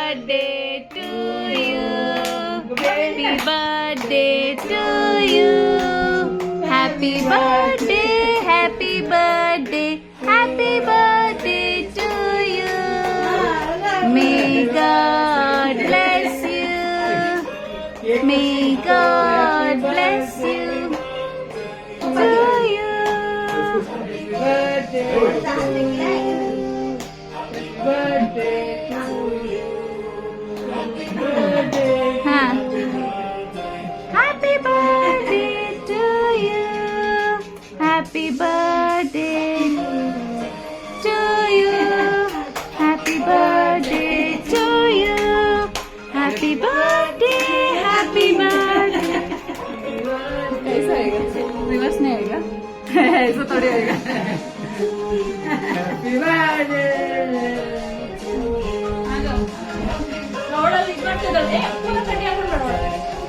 birthday to you. Happy birthday to you. Happy birthday, happy birthday, happy birthday to you. May God bless you. May God bless you. To you. Huh. Happy birthday to you. Happy birthday to you. Happy birthday to you. Happy birthday, happy birthday. ऐसा आएगा, reverse नहीं आएगा, ऐसा थोड़ी आएगा. Happy birthday.